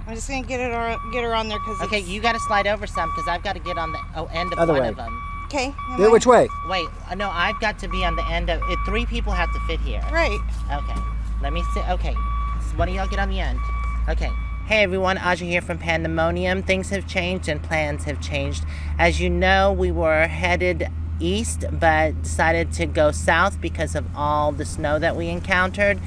I'm just gonna get her on there because. Okay, you got to slide over some because I've got to get on the end of Other one way. of them. Okay. Which way? Wait, no, I've got to be on the end of it. 3 people have to fit here. Right. Okay, let me see. Okay, so one of y'all get on the end. Okay. Hey everyone, Aja here from Pandamonium. Things have changed and plans have changed. As you know, we were headed east but decided to go south because of all the snow that we encountered.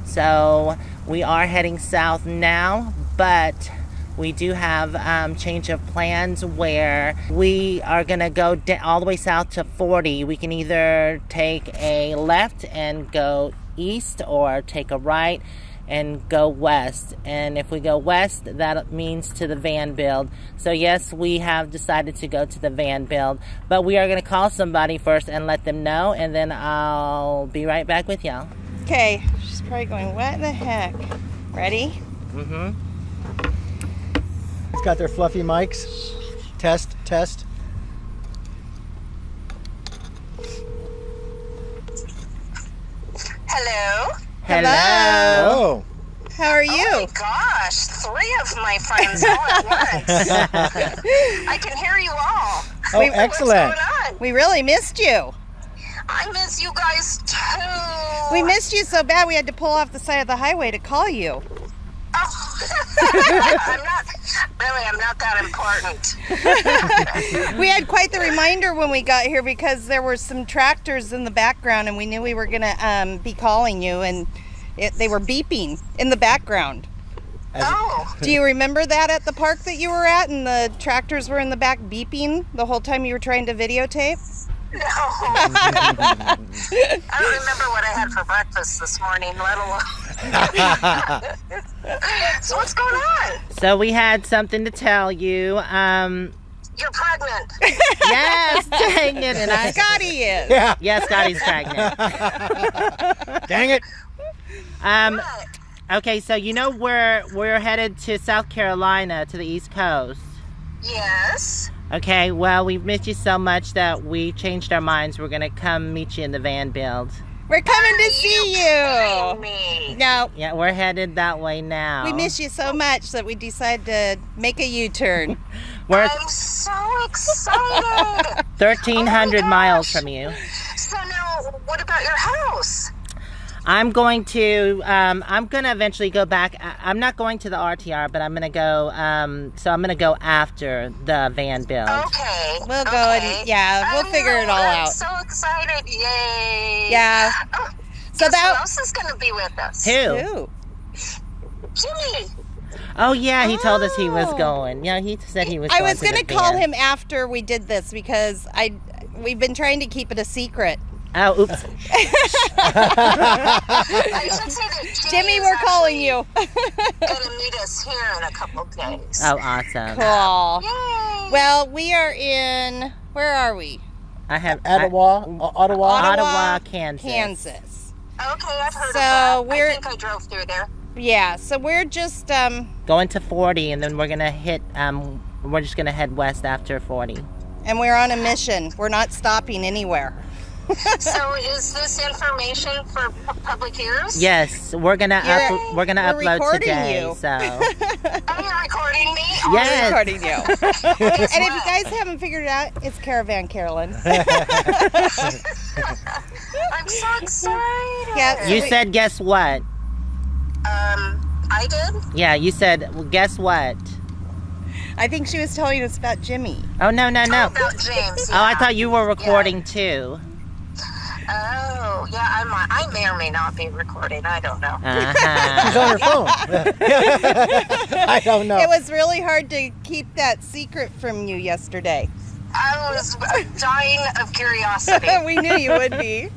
So we are heading south now, but we do have change of plans where we are going to go all the way south to 40. We can either take a left and go east or take a right and go west. And if we go west, that means to the van build. So yes, we have decided to go to the van build, but we are going to call somebody first and let them know, and then I'll be right back with y'all. Okay, she's probably going, what the heck? Ready? Mm-hmm. It's got their fluffy mics. Test, test. Hello. Hello. Oh. How are you? Oh my gosh, 3 of my friends all at once. I can hear you all. Oh, excellent. What's going on? We really missed you. I miss you guys too. We missed you so bad we had to pull off the side of the highway to call you. Oh. I'm not that important. We had quite the reminder when we got here because there were some tractors in the background and we knew we were going to be calling you, and they were beeping in the background. Oh. Do you remember that at the park that you were at and the tractors were in the back beeping the whole time you were trying to videotape? No. I don't remember what I had for breakfast this morning, let alone. So what's going on? So we had something to tell you. You're pregnant. Yes, dang it. And Scotty is. Yeah. Yes, Scotty's pregnant. Dang it. What? Okay, so you know we're headed to South Carolina, to the East Coast. Yes. Okay, well, we've missed you so much that we changed our minds. We're going to come meet you in the van build. We're coming to see you. Me. No, Yeah, we're headed that way now. we miss you so much that we decided to make a U-turn. We're I'm so excited. 1,300 Oh my miles gosh. from you. So now, what about your house? I'm going to eventually go back. I'm not going to the RTR, but I'm going to go, so I'm going to go after the van build. Okay. We'll go and, yeah, we'll figure it all I'm out. so excited. Yay. Yeah. Oh, So guess that- who else is going to be with us? Who? Ooh. Jimmy. Oh, yeah, he told us he was Oh. going. Yeah, he said he was I going was to going the to call van. him after we did this because we've been trying to keep it a secret. Oh, oops. I should say that Jimmy, is we're calling you. going to meet us here in a couple days. Oh, awesome. Cool. Yay. Well, we are in, where are we? I have Ottawa. Ottawa, Kansas. Kansas. Okay, I've heard So of that. we're- I think I drove through there. Yeah, so we're just, Going to 40, and then we're gonna hit. We're just gonna head west after 40. and we're on a mission. We're not stopping anywhere. So is this information for public ears? Yes, we're gonna We're upload recording today. you. So Are you recording me? Yes. We're recording you. And if you guys haven't figured it out, it's Caravan Carolyn. I'm so excited. Yeah, you said, guess what? I did? Yeah, you said, well, guess what? I think she was telling us about Jimmy. Oh no. Oh, about James. Oh, I yeah. thought you were recording too. Oh, yeah, I may or may not be recording. I don't know. She's Uh-huh. on her phone. I don't know. It was really hard to keep that secret from you yesterday. I was dying of curiosity. We knew you would be. In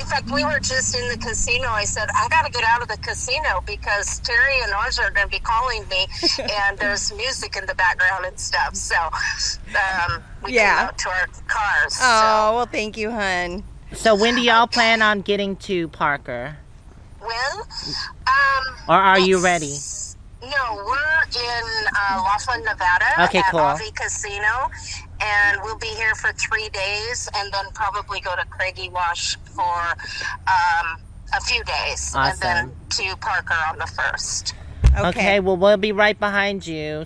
fact, we were just in the casino. I said, I got to get out of the casino because Terry and Aja are going to be calling me, and there's music in the background and stuff. So we came out to our cars. Oh, well, thank you, hun. So when do y'all plan on getting to Parker? So when? Or are you ready? No, we're in Laughlin, Nevada Okay, at cool. Avi Casino, and we'll be here for 3 days, and then probably go to Craigie Wash for a few days, Awesome. and then to Parker on the 1st. Okay, well, we'll be right behind you.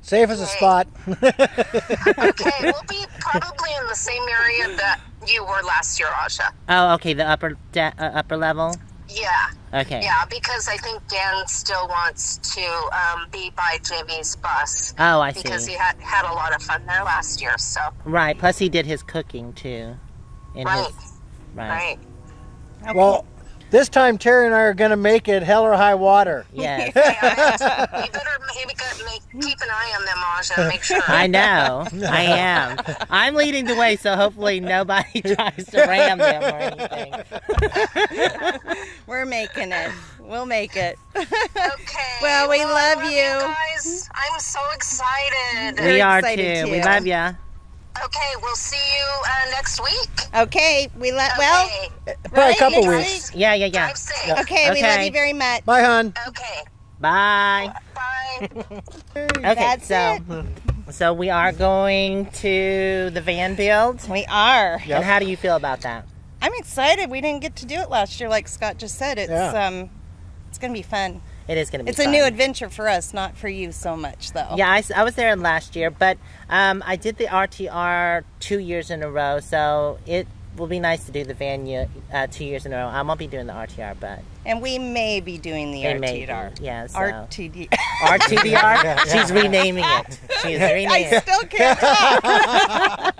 Safe as a spot. Okay, we'll be probably in the same area that you were last year, Aja. Oh, okay, the upper level? Yeah. Okay. Yeah, because I think Dan still wants to be by Jimmy's bus. Oh, I see. Because he had a lot of fun there last year, so. Right, plus he did his cooking, too. Right. Right. Okay. Well, this time Terry and I are going to make it hell or high water. Yes. You better keep an eye on them, Aja, and make sure. I know. I am. I'm leading the way, so hopefully nobody tries to ram them or anything. We're making it. We'll make it. Okay. Well, we love I you. guys. I'm so excited. We are excited too. too. We love ya. Okay, we'll see you next week. Okay, well, Okay. Probably a right, couple next weeks. week. Yeah. Drive safe. Okay, we love Okay. you very much. Bye, hon. Okay. Bye. Bye. Okay, That's so we are going to the van build. We are. Yep. And how do you feel about that? I'm excited. We didn't get to do it last year, like Scott just said. It's it's gonna be fun. It is going to be It's fun. a new adventure for us, not for you so much, though. Yeah, I was there last year, but I did the RTR 2 years in a row, so it will be nice to do the van 2 years in a row. I won't be doing the RTR, but And we may be doing the it may RTR. be. Yeah, so. RTD. RTDR? She's renaming it. She is renaming I it. still can't talk.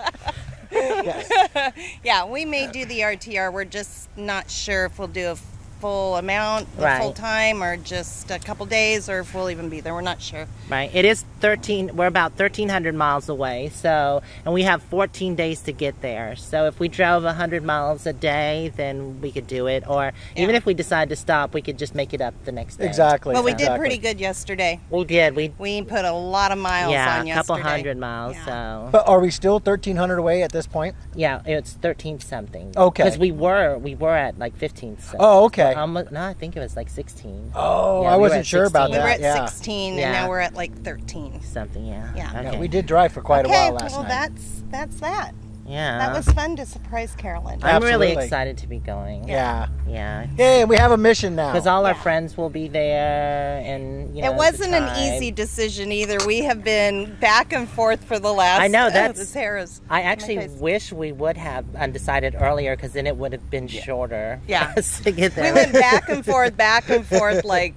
Yes. Yeah, we may do the RTR. We're just not sure if we'll do a full amount, Right. full time, or just a couple days, or if we'll even be there. We're not sure. Right. It is we're about 1,300 miles away, and we have 14 days to get there. So if we drove 100 miles a day, then we could do it. Or even if we decide to stop, we could just make it up the next day. Exactly. Well, we did exactly. pretty good yesterday. We did. We put a lot of miles on a yesterday. couple hundred miles. Yeah. So But are we still 1,300 away at this point? yeah, it's 13 something. Okay. Because we were at like 15. So Oh, okay. no, I think it was like 16. Oh, Yeah, I we were wasn't at sure about 16. We were that. at Yeah. 16, Yeah. and now we're at like 13. Something. Yeah. Yeah. Okay. Yeah, we did drive for quite a Okay, while last well, night. that's that. Yeah. That was fun to surprise Carolyn. I'm really Absolutely. excited to be going. Yeah. Yeah. Hey, we have a mission now. Because all our Yeah. friends will be there, and It wasn't an easy decision either. We have been back and forth for the last. I know, that's- this hair is. I on my actually face. wish we would have undecided earlier, because then it would have been shorter. Yeah. for us to get there. We went back and forth. Like,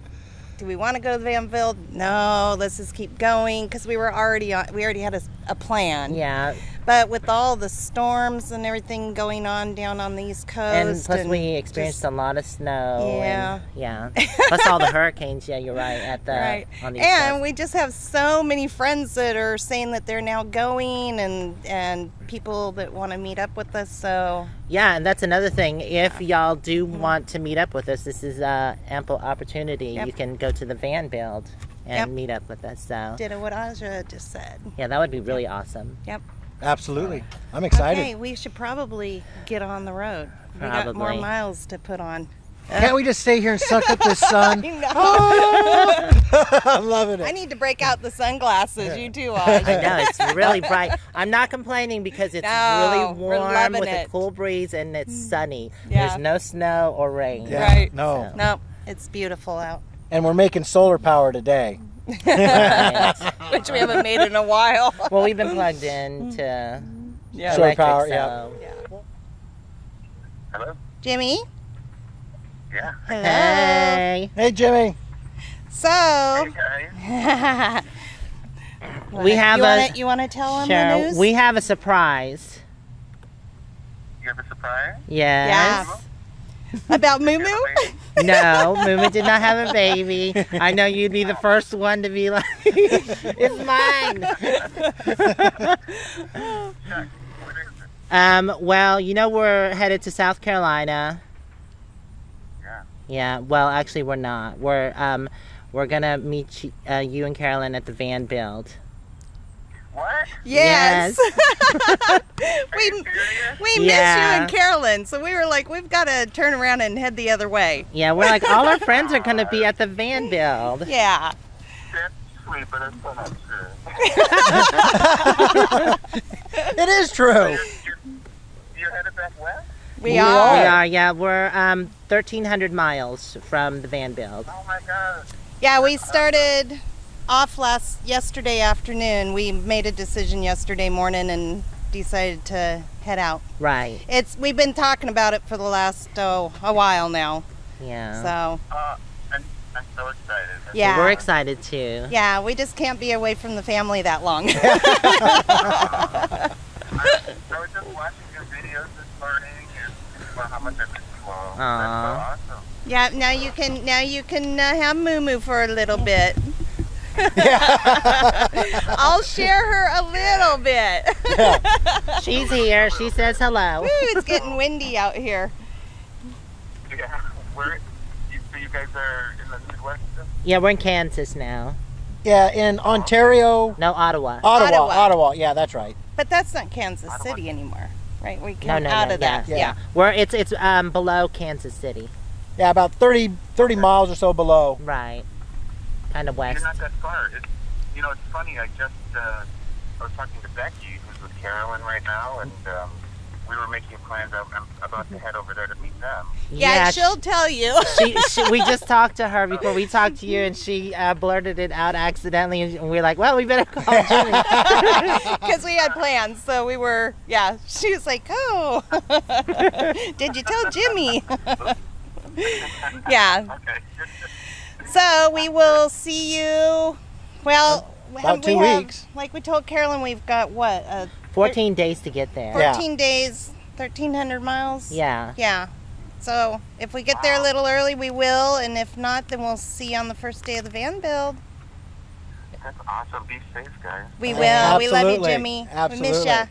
do we want to go to Vanville? No, let's just keep going, because we already had a plan. Yeah, But with all the storms and everything going on down on the East Coast, and plus we experienced a lot of snow. Yeah. And, plus all the hurricanes. Yeah, you're right. right. On the East And Coast. we just have so many friends that are saying that they're now going, and people that want to meet up with us. So Yeah, and that's another thing. If y'all do want to meet up with us, this is ample opportunity. Yep. You can go to the van build and Yep. meet up with us. So did what Aja just said. yeah, that would be really awesome. Yep. Absolutely. I'm excited. Okay, we should probably get on the road. We got more Probably. miles to put on. Can't we just stay here and suck up this sun? I know. Oh, I'm loving I it. need to break out the sunglasses. You too, I Aja. know, it's really bright. I'm not complaining because it's No, really we're warm loving with it. a cool breeze and it's sunny. Yeah. There's no snow or rain. Yeah, Right. No. No, it's beautiful out, And we're making solar power today. Right. which we haven't made in a while. Well, we've been plugged in to Yeah. Solar electric, power, so. yeah. Hello? Jimmy. Yeah. Hello. Hey. Hey, Jimmy. So, guys. We have you want to tell them the Sure. news? We have a surprise. You have a surprise? Yes. About Moo-moo? No, Moo-moo did not have a baby. I know you'd be the first one to be like, it's mine. Well, we're headed to South Carolina. Yeah. Yeah. Well, actually, we're not. We're gonna meet you and Carolyn at the van build. What? Yes. Are we you serious? we miss you Yeah. and Carolyn, so we were like, we've got to turn around and head the other way. Yeah, we're like, all our friends are gonna be at the van build. Yeah. That's sweet, but it's so not true. It is true. You're headed back west? We We are. We are. Yeah, we're 1,300 miles from the van build. Oh my god. Yeah, we started off yesterday afternoon. We made a decision yesterday morning and decided to head out. Right. We've been talking about it for the last a while now. Yeah. So. I'm so excited. Yeah. We're excited too. Yeah, we just can't be away from the family that long. I was just watching your videos this morning and about how much I miss you all. That's so awesome. Yeah, now you can have Moo-moo for a little bit. I'll share her a little bit. She's here. She says hello. Woo, it's getting windy out here. Yeah, so you guys are in the Midwest still? Yeah, we're in Kansas now. Yeah, in Ontario. No, Ottawa. Ottawa. Yeah, that's right. But that's not Kansas City anymore, right? We No, came out of that. Yeah. It's below Kansas City. Yeah, about 30 miles or so below. Right. Kind of west. You're not that far. It's funny. I was talking to Becky, who's with Carolyn right now, and we were making plans. I'm about to head over there to meet them. Yeah, she'll tell you. We just talked to her before we talked to you, and she blurted it out accidentally, and we were like, well, we better call Jimmy. Because we had plans, so we were, she was like, oh, did you tell Jimmy? Yeah. Okay. So we will see you, well, about 2 weeks. Like we told Carolyn, we've got what? 14 days to get there. 14 days, 1,300 miles? Yeah. Yeah. So if we get there a little early, we will, and if not, then we'll see you on the first day of the van build. That's awesome. Be safe, guys. We will. We love you, Absolutely. Jimmy. Absolutely. We miss ya.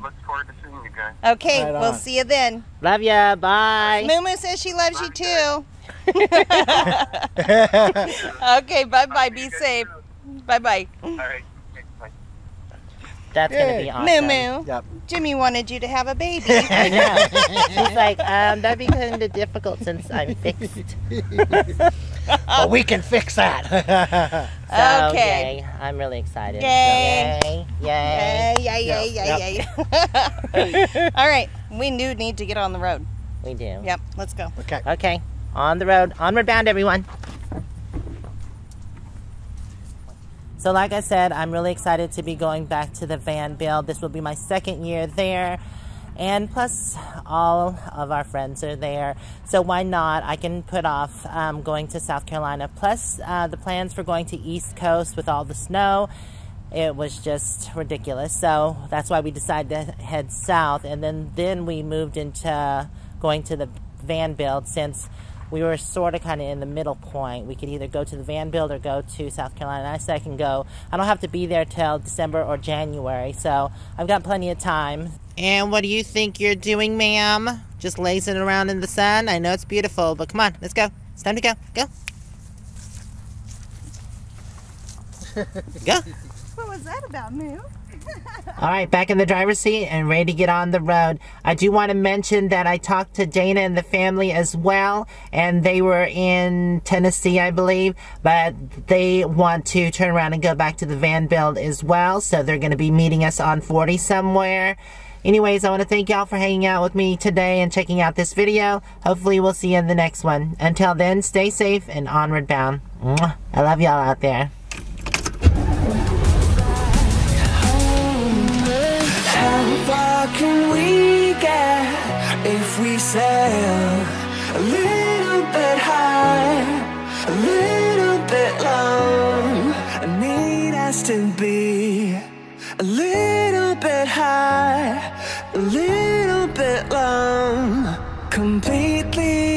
Look forward to seeing you guys. Okay, Right we'll on. see you then. Love ya. Bye. Moo-moo says she loves you too. Yeah. Okay, bye-bye. Be safe. Bye-bye. All right. Okay, bye. That's going to be Yay. awesome. Moo-moo. Yep. Jimmy wanted you to have a baby. I know. She's like, that'd be kind of difficult since I'm fixed. But we can fix that. So, Okay. yay. I'm really excited. Yay. So, yay. Yay. All right, we do need to get on the road. We do. Yep, let's go. Okay. Okay. On the road. Onward bound, everyone. So like I said, I'm really excited to be going back to the van build. This will be my second year there. And plus, all of our friends are there. So why not? I can put off going to South Carolina. Plus, the plans for going to East Coast with all the snow, it was just ridiculous. So that's why we decided to head south. And then we moved into going to the van build since we were sort of kind of in the middle point. We could either go to the van build or go to South Carolina. And I said I can go. I don't have to be there till December or January, so I've got plenty of time. And what do you think you're doing, ma'am? Just lazing around in the sun? I know it's beautiful, but come on, let's go. It's time to go. Go. Go. What was that about, Moo? All right, back in the driver's seat and ready to get on the road. I do want to mention that I talked to Dana and the family as well, and they were in Tennessee, I believe, but they want to turn around and go back to the van build as well, so they're going to be meeting us on 40 somewhere. Anyways, I want to thank y'all for hanging out with me today and checking out this video. Hopefully we'll see you in the next one. Until then, stay safe and onward bound. Mwah. I love y'all out there. How far can we get if we sail a little bit high, a little bit long? I need us to be a little bit high, a little bit long, completely